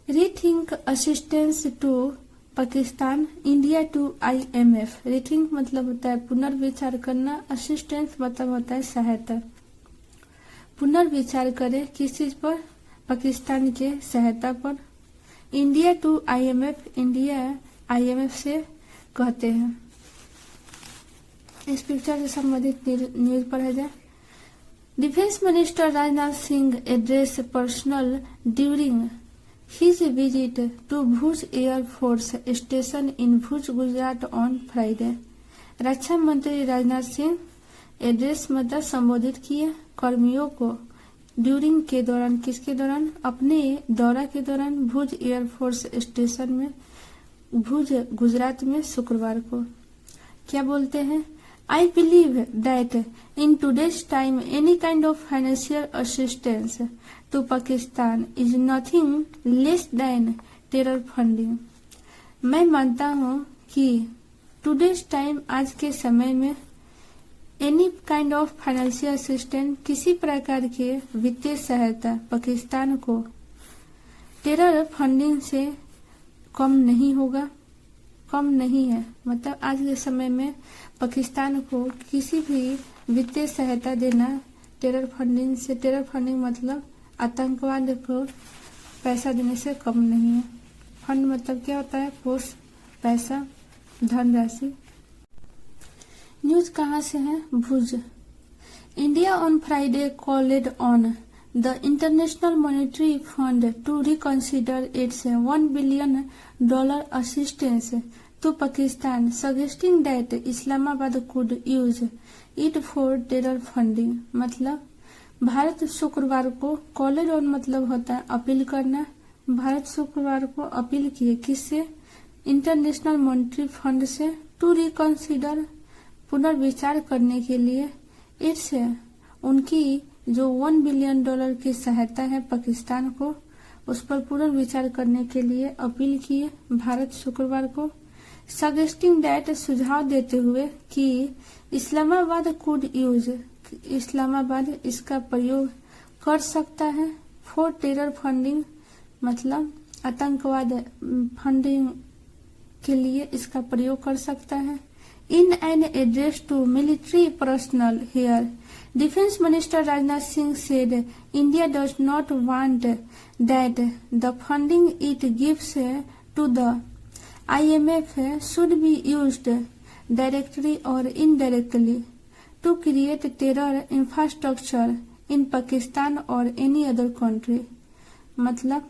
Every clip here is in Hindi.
Rethink assistance to Pakistan, India to IMF। Rethink मतलब होता है पुनर्विचार करना, असिस्टेंस मतलब होता है सहायता। पुनर्विचार करें किस चीज पर? पाकिस्तान के सहायता पर। India to IMF, India IMF से कहते हैं। इस पिक्चर से संबंधित न्यूज पढ़ा जाए। Defence minister Rajnath Singh address personnel during his visit to Bhuj air force station in Bhuj, Gujarat on Friday. रक्षा मंत्री राजनाथ सिंह एड्रेस मतलब संबोधित किए कर्मियों को ड्यूरिंग के दौरान, किसके दौरान? अपने दौरा के दौरान भुज एयरफोर्स स्टेशन में, भुज गुजरात में शुक्रवार को। क्या बोलते हैं? I believe that in today's time any kind of financial assistance to Pakistan is nothing less than terror funding। मैं मानता हूँ कि today's time, आज के समय में, any kind of financial assistance, किसी प्रकार के वित्तीय सहायता पाकिस्तान को टेरर फंडिंग से कम नहीं होगा, कम नहीं है। मतलब आज के समय में पाकिस्तान को किसी भी वित्तीय सहायता देना टेरर फंडिंग से, टेरर फंडिंग मतलब आतंकवाद को पैसा देने से कम नहीं है। फंड मतलब क्या होता है? कोष, पैसा, धनराशि। न्यूज कहाँ से है? Bhuj. India on Friday called on the International Monetary Fund to reconsider its $1 billion assistance to Pakistan, suggesting that Islamabad could use it for terror funding। मतलब भारत शुक्रवार को, कॉलेज ऑन मतलब होता है अपील करना। भारत शुक्रवार को अपील किए किससे? इंटरनेशनल मॉनेटरी फंड से, टू रिकंसिडर पुनर्विचार करने के लिए, इट्स उनकी जो $1 billion की सहायता है पाकिस्तान को, उस पर पुनर्विचार करने के लिए अपील किए भारत शुक्रवार को। सजेस्टिंग दैट सुझाव देते हुए कि इस्लामाबाद कुड यूज, इस्लामाबाद इसका प्रयोग कर सकता है, फॉर टेरर फंडिंग मतलब आतंकवाद फंडिंग के लिए इसका प्रयोग कर सकता है। In an address to military personnel here, defence minister Rajnath Singh said India does not want that the funding it gives to the IMF should be used directly or indirectly to create terror infrastructure in Pakistan or any other country। मतलब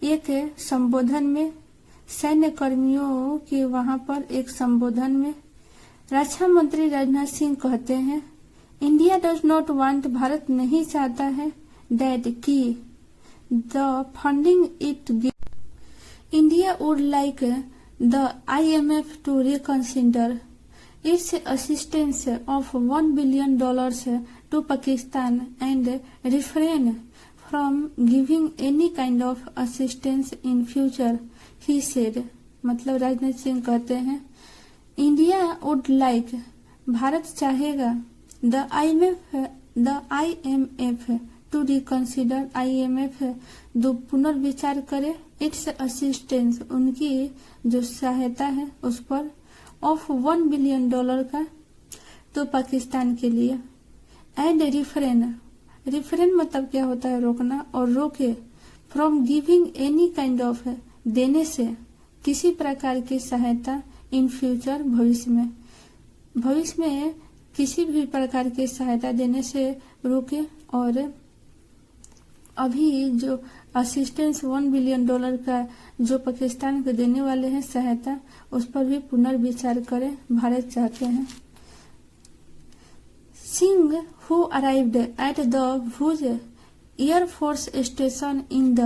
एक संबोधन में, सैन्य कर्मियों के वहां पर एक संबोधन में रक्षा मंत्री राजनाथ सिंह कहते हैं, India does not want, Bharat नहीं चाहता है, दैट की the funding it give, India would like the IMF to reconsider its assistance of $1 billion to Pakistan and refrain from giving any kind of assistance in future, he said। मतलब राजनाथ सिंह कहते हैं इंडिया वुड लाइक, भारत चाहेगा, the IMF to reconsider, IMF दो पुनर्विचार करे, इट्स असिस्टेंस उनकी जो सहायता है उस पर, ऑफ $1 billion का, तो पाकिस्तान के लिए, एंड रिफ्रेन, रिफ्रेन मतलब क्या होता है? रोकना, और रोके, from giving any kind of, देने से, किसी प्रकार की सहायता, इन फ्यूचर भविष्य में, भविष्य में किसी भी प्रकार की सहायता देने से रोके, और अभी जो असिस्टेंस $1 billion का जो पाकिस्तान को देने वाले हैं सहायता, उस पर भी पुनर्विचार करें, भारत चाहते हैं। Singh who arrived at the Bhuj air force station in the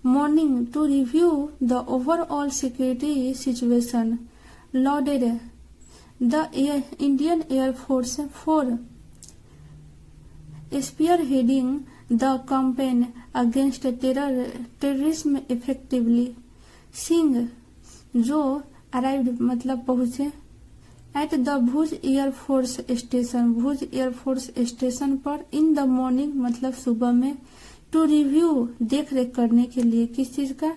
morning to review the overall security situation, lauded the Indian Air Force for spearheading the campaign against terrorism effectively। Singh जो अराइव्ड मतलब पहुंचे, at the Bhuj air force Station, Bhuj air force Station पर, इन द मॉर्निंग मतलब सुबह में, टू रिव्यू देख रेख करने के लिए, किस चीज का,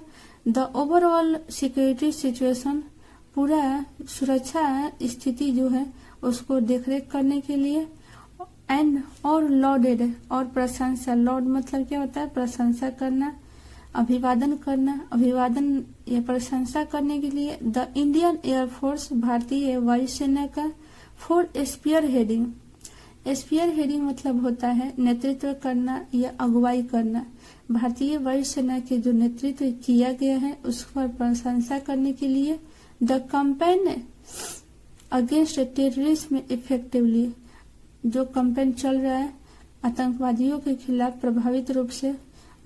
द ओवरऑल सिक्योरिटी सिचुएशन, पूरा सुरक्षा स्थिति जो है उसको देखरेख करने के लिए, एंड और लॉडेड, और प्रशंसा, लॉड मतलब क्या होता है, प्रशंसा करना, अभिवादन करना, अभिवादन या प्रशंसा करने के लिए द इंडियन एयरफोर्स, भारतीय वायुसेना का, for spearheading, spearheading मतलब होता है नेतृत्व करना या अगुवाई करना, भारतीय वायुसेना के जो नेतृत्व किया गया है उस पर प्रशंसा करने के लिए, the campaign against terrorism effectively, जो कैंपेन चल रहा है आतंकवादियों के खिलाफ प्रभावित रूप से,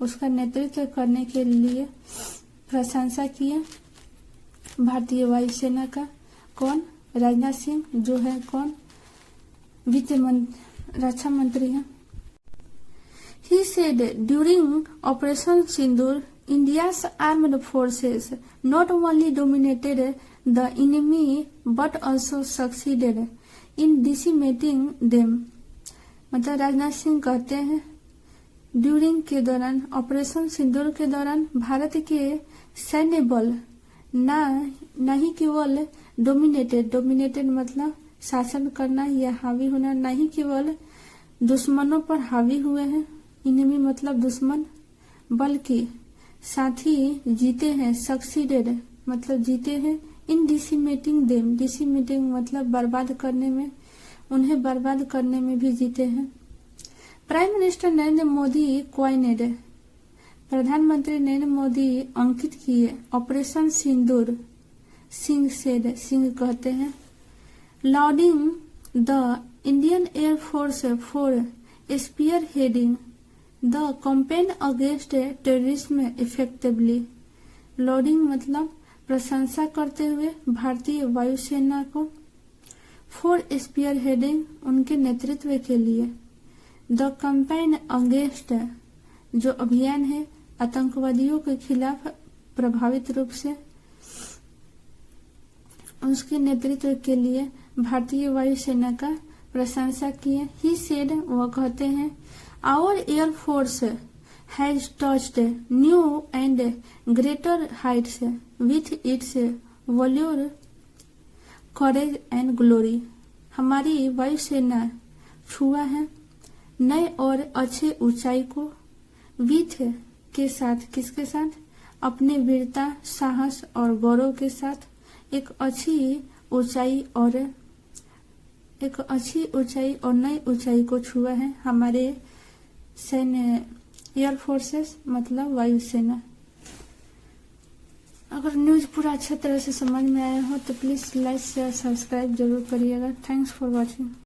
उसका नेतृत्व करने के लिए प्रशंसा किए भारतीय वायुसेना का। कौन, राजनाथ सिंह, जो है कौन, रक्षा मंत्री हैं। He said during Operation Sindoor, India's armed forces not only dominated the enemy but also succeeded in decimating them। मतलब राजनाथ सिंह कहते हैं ड्यूरिंग के दौरान, ऑपरेशन सिंदूर के दौरान भारत के सैन्य बल न ही केवल डोमिनेटेड मतलब शासन करना या हावी होना, नहीं केवल दुश्मनों पर हावी हुए हैं, इनमी मतलब दुश्मन, बल्कि साथ ही जीते हैं, सक्सीडेड मतलब जीते हैं, इन डिसिमेटिंग देम, डिसिमेटिंग मतलब बर्बाद करने में, उन्हें बर्बाद करने में भी जीते हैं। प्राइम मिनिस्टर नरेंद्र मोदी क्वाइनेड, प्रधानमंत्री नरेंद्र मोदी अंकित किए ऑपरेशन सिंदूर, सिंह सेड, सिंह कहते हैं, lauding the Indian Air Force for spearheading the campaign against terrorism effectively। lauding मतलब प्रशंसा करते हुए भारतीय वायुसेना को, for spearheading उनके नेतृत्व के लिए, the campaign against जो अभियान है आतंकवादियों के खिलाफ प्रभावित रूप से, उसके नेतृत्व के लिए भारतीय वायुसेना का प्रशंसा किए। ही सेड, वह कहते हैं, our air force has touched new and greater heights with its valour courage and glory. हमारी वायुसेना छुआ है नए और अच्छे ऊंचाई को, विथ के साथ, किसके साथ, अपने वीरता, साहस और गौरव के साथ, एक अच्छी ऊंचाई और नई ऊंचाई को छुआ है हमारे सैन्य, एयर फोर्सेस मतलब वायुसेना। अगर न्यूज पूरा अच्छा तरह से समझ में आया हो तो प्लीज लाइक शेयर सब्सक्राइब जरूर करिएगा। Thanks for watching.